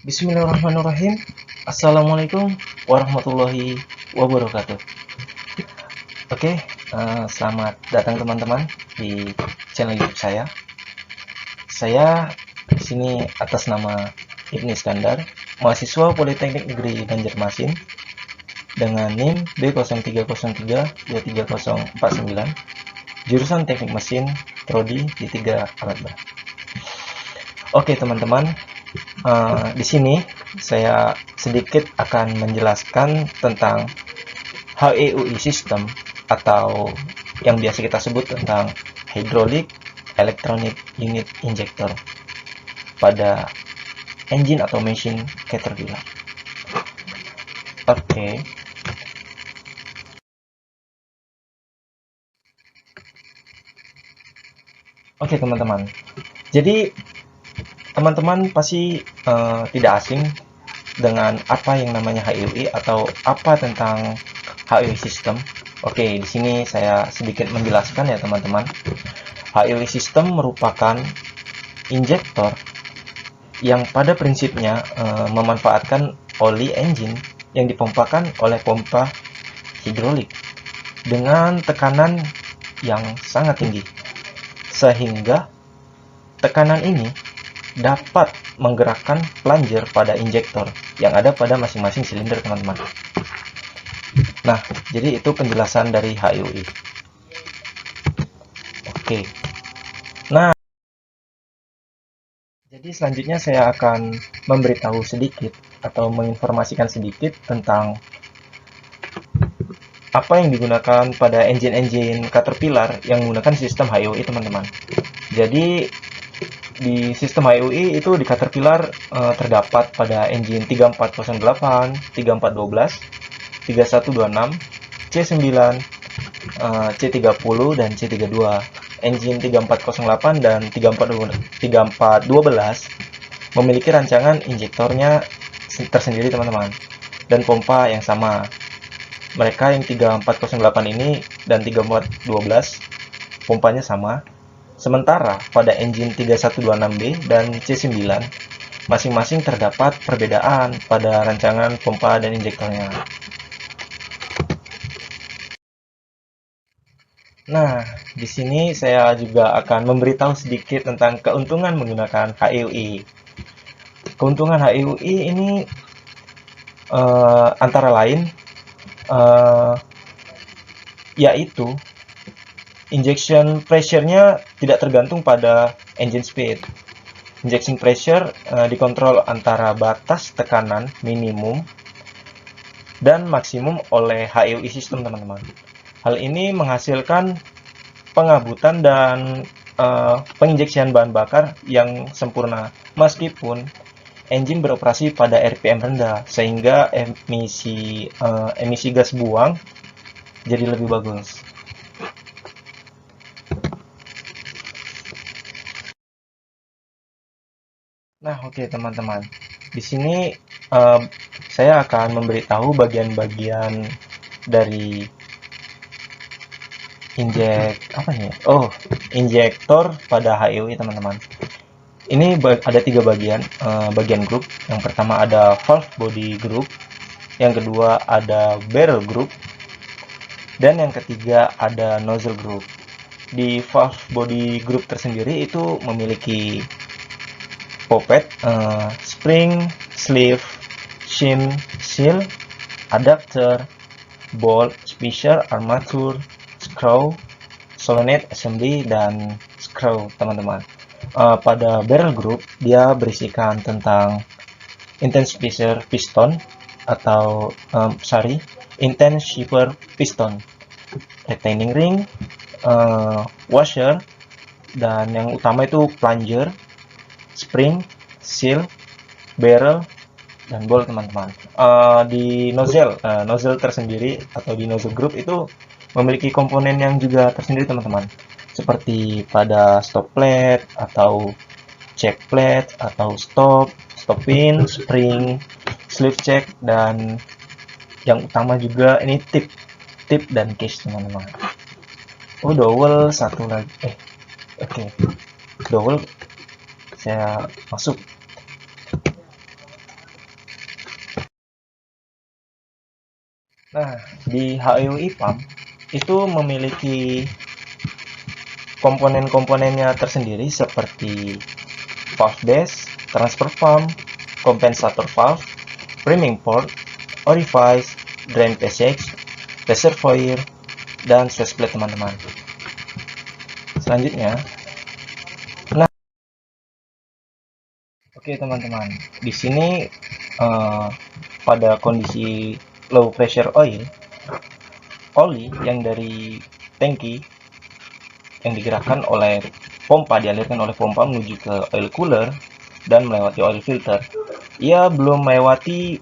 Bismillahirrahmanirrahim. Assalamualaikum warahmatullahi wabarakatuh. Oke, selamat datang teman-teman di channel YouTube saya. Saya di sini atas nama Ibnu Iskandar, mahasiswa Politeknik Negeri Banjarmasin dengan NIM B0303230049, jurusan Teknik Mesin, prodi D3 Alat Berat. Oke teman-teman, di sini saya sedikit akan menjelaskan tentang HEUI system atau yang biasa kita sebut tentang Hydraulic Electronic Unit Injector pada engine atau mesin Caterpillar. Oke teman-teman. Jadi teman-teman pasti tidak asing dengan apa yang namanya HEUI atau apa tentang HEUI system. Oke, di sini saya sedikit menjelaskan ya teman-teman. HEUI system merupakan injektor yang pada prinsipnya memanfaatkan oli engine yang dipompakan oleh pompa hidrolik dengan tekanan yang sangat tinggi, sehingga tekanan ini dapat menggerakkan plunger pada injektor yang ada pada masing-masing silinder teman-teman. Nah, jadi itu penjelasan dari HEUI. Oke. Nah, jadi selanjutnya saya akan memberitahu sedikit atau menginformasikan sedikit tentang apa yang digunakan pada engine-engine Caterpillar yang menggunakan sistem HEUI teman-teman. Jadi di sistem HEUI itu di Caterpillar terdapat pada engine 3408, 3412, 3126, C9, C30 dan C32. Engine 3408 dan 3412 memiliki rancangan injektornya tersendiri teman-teman dan pompa yang sama. Mereka yang 3408 ini dan 3412 pompanya sama. Sementara pada engine 3126B dan C9 masing-masing terdapat perbedaan pada rancangan pompa dan injektornya. Nah, di sini saya juga akan memberitahu sedikit tentang keuntungan menggunakan HEUI. Keuntungan HEUI ini antara lain yaitu injection pressure-nya tidak tergantung pada engine speed. Injection pressure dikontrol antara batas tekanan minimum dan maksimum oleh HEUI system teman-teman. Hal ini menghasilkan pengabutan dan penginjeksian bahan bakar yang sempurna meskipun engine beroperasi pada RPM rendah, sehingga emisi gas buang jadi lebih bagus. Nah, oke teman-teman. Di sini saya akan memberitahu bagian-bagian dari injektor pada HEUI teman-teman. Ini ada tiga bagian, bagian group. Yang pertama ada valve body group, yang kedua ada barrel group, dan yang ketiga ada nozzle group. Di valve body group tersendiri itu memiliki poppet, spring, sleeve, shim, seal, adapter, bolt, spacer, armature, screw, solenoid assembly, dan screw teman-teman. Pada barrel group dia berisikan tentang intense spacer piston atau intense shipper piston, retaining ring, washer, dan yang utama itu plunger, spring, seal, barrel, dan bolt teman-teman. Di nozzle tersendiri atau di nozzle group itu memiliki komponen yang juga tersendiri teman-teman, seperti pada stop plate atau check plate atau stop pin, spring, sleeve check, dan yang utama juga ini tip dan case teman-teman. Dowel satu lagi. Dowel saya masuk. Nah, di HEUI pump itu memiliki komponen-komponennya tersendiri seperti valve base, transfer pump, compensator valve, priming port, orifice, drain passage, reservoir, dan switch plate teman-teman. Selanjutnya, nah, oke teman-teman, di sini pada kondisi low pressure oil, oli yang dari tangki yang digerakkan oleh pompa, dialirkan oleh pompa menuju ke oil cooler dan melewati oil filter. Ia belum melewati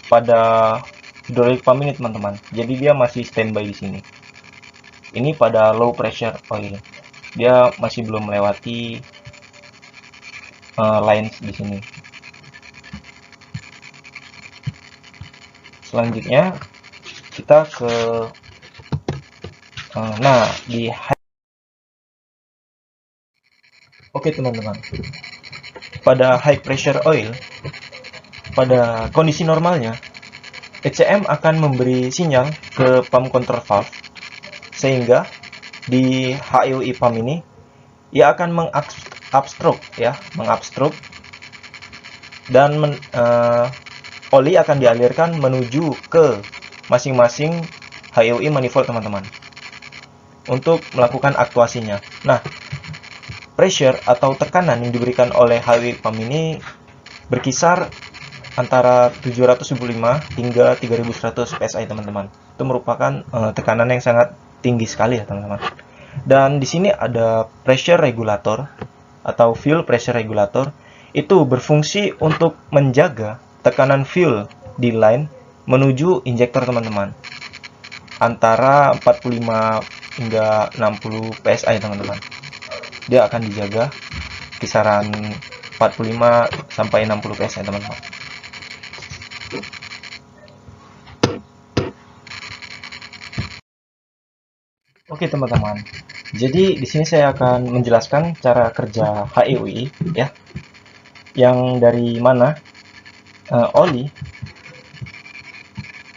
pada hydraulic pump ini teman-teman, jadi dia masih standby di sini. Ini pada low pressure oil, dia masih belum melewati lines di sini. Selanjutnya kita ke nah di oke teman-teman, pada high pressure oil, pada kondisi normalnya ECM akan memberi sinyal ke pump control valve, sehingga di HEUI pump ini ia akan mengobstruct dan oli akan dialirkan menuju ke masing-masing HEUI manifold teman-teman untuk melakukan aktuasinya. Nah, pressure atau tekanan yang diberikan oleh HEUI pump ini berkisar antara 775 hingga 3100 PSI teman-teman. Itu merupakan tekanan yang sangat tinggi sekali ya teman-teman. Dan di sini ada pressure regulator atau fuel pressure regulator, itu berfungsi untuk menjaga tekanan fuel di line menuju injektor teman-teman, antara 45 hingga 60 PSI teman-teman. Dia akan dijaga kisaran 45 sampai 60 PSI teman-teman. Oke teman-teman, jadi di sini saya akan menjelaskan cara kerja HEUI ya, yang dari mana oli,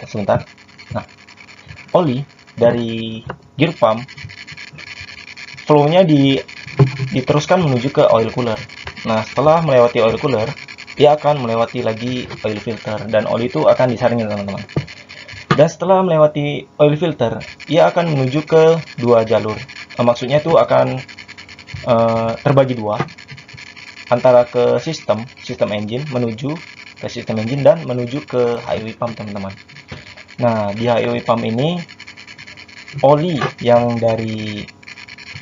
sebentar. Nah, oli dari gear pump flow-nya diteruskan menuju ke oil cooler. Nah, setelah melewati oil cooler, dia akan melewati lagi oil filter dan oli itu akan disaring teman-teman. Dan setelah melewati oil filter, ia akan menuju ke dua jalur. Maksudnya itu akan terbagi dua antara ke sistem engine menuju ke sistem engine dan menuju ke HEUI pump teman-teman. Nah, di HEUI pump ini oli yang dari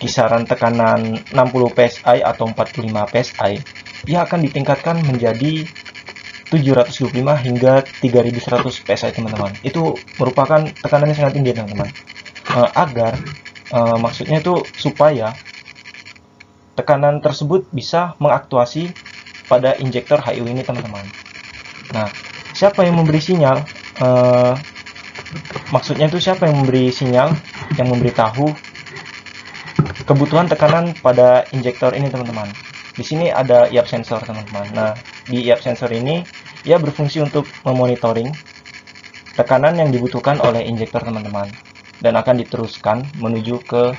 kisaran tekanan 60 PSI atau 45 PSI, ia akan ditingkatkan menjadi 725 hingga 3100 PSI teman-teman. Itu merupakan tekanan yang sangat tinggi teman-teman. Maksudnya itu supaya tekanan tersebut bisa mengaktuasi pada injektor HEUI ini teman-teman. Nah, siapa yang memberi sinyal? Maksudnya itu siapa yang memberi sinyal, yang memberitahu kebutuhan tekanan pada injektor ini teman-teman. Di sini ada IAP sensor teman-teman. Nah, di IAP sensor ini ia berfungsi untuk memonitoring tekanan yang dibutuhkan oleh injektor teman-teman dan akan diteruskan menuju ke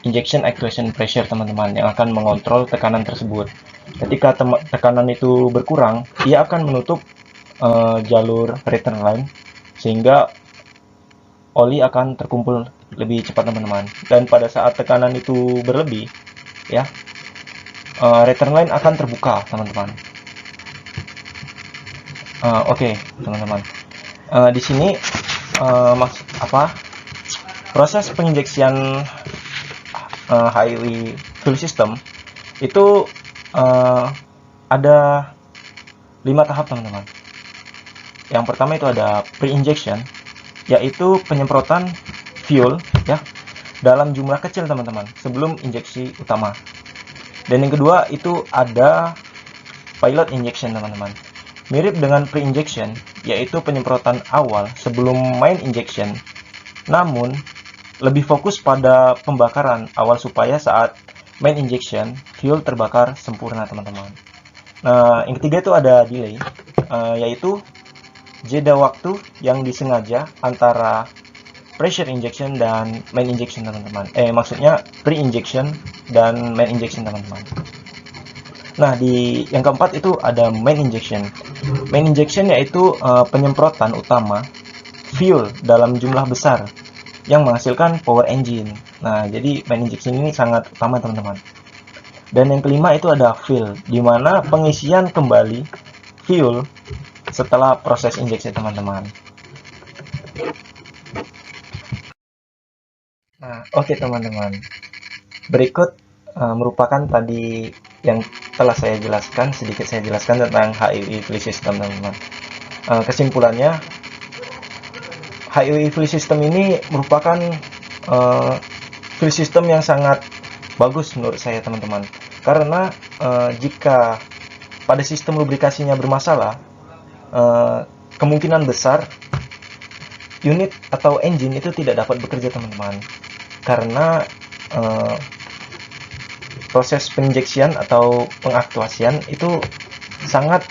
injection actuation pressure teman-teman yang akan mengontrol tekanan tersebut. Ketika tekanan itu berkurang, ia akan menutup jalur return line sehingga oli akan terkumpul lebih cepat teman-teman. Dan pada saat tekanan itu berlebih, ya, return line akan terbuka teman-teman. Oke, teman-teman. Di sini proses penginjeksian HEUI fuel system itu ada 5 tahap teman-teman. Yang pertama itu ada pre-injection, yaitu penyemprotan fuel ya dalam jumlah kecil teman-teman sebelum injeksi utama. Dan yang kedua itu ada pilot injection teman-teman, mirip dengan pre-injection, yaitu penyemprotan awal sebelum main injection, namun lebih fokus pada pembakaran awal supaya saat main injection fuel terbakar sempurna teman-teman. Nah, yang ketiga itu ada delay, yaitu jeda waktu yang disengaja antara pressure injection dan main injection teman-teman. Maksudnya pre-injection dan main injection teman-teman. Nah, di yang keempat itu ada main injection. Main injection yaitu penyemprotan utama fuel dalam jumlah besar yang menghasilkan power engine. Nah, jadi main injection ini sangat utama teman-teman. Dan yang kelima itu ada fill, di mana pengisian kembali fuel setelah proses injeksi teman-teman. Nah, oke teman-teman. Berikut merupakan tadi yang telah saya jelaskan, sedikit saya jelaskan tentang HIUI Fuel System teman-teman. Kesimpulannya, HIUI Fuel System ini merupakan fuel system yang sangat bagus menurut saya teman-teman. Karena jika pada sistem lubrikasinya bermasalah, kemungkinan besar unit atau engine itu tidak dapat bekerja teman-teman. Karena proses penginjeksian atau pengaktuasian itu sangat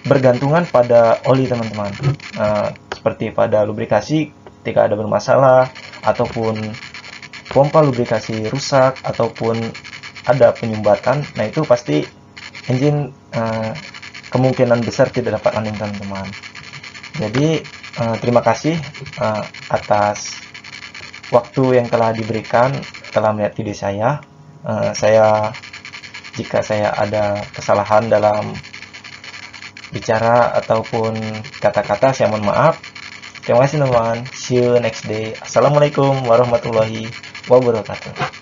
bergantungan pada oli teman-teman. Seperti pada lubrikasi ketika ada bermasalah, ataupun pompa lubrikasi rusak, ataupun ada penyumbatan, nah itu pasti engine kemungkinan besar tidak dapat running teman-teman. Jadi terima kasih atas waktu yang telah diberikan, telah melihat video saya. Jika saya ada kesalahan dalam bicara ataupun kata-kata, saya mohon maaf. Terima kasih teman-teman. See you next day. Assalamualaikum warahmatullahi wabarakatuh.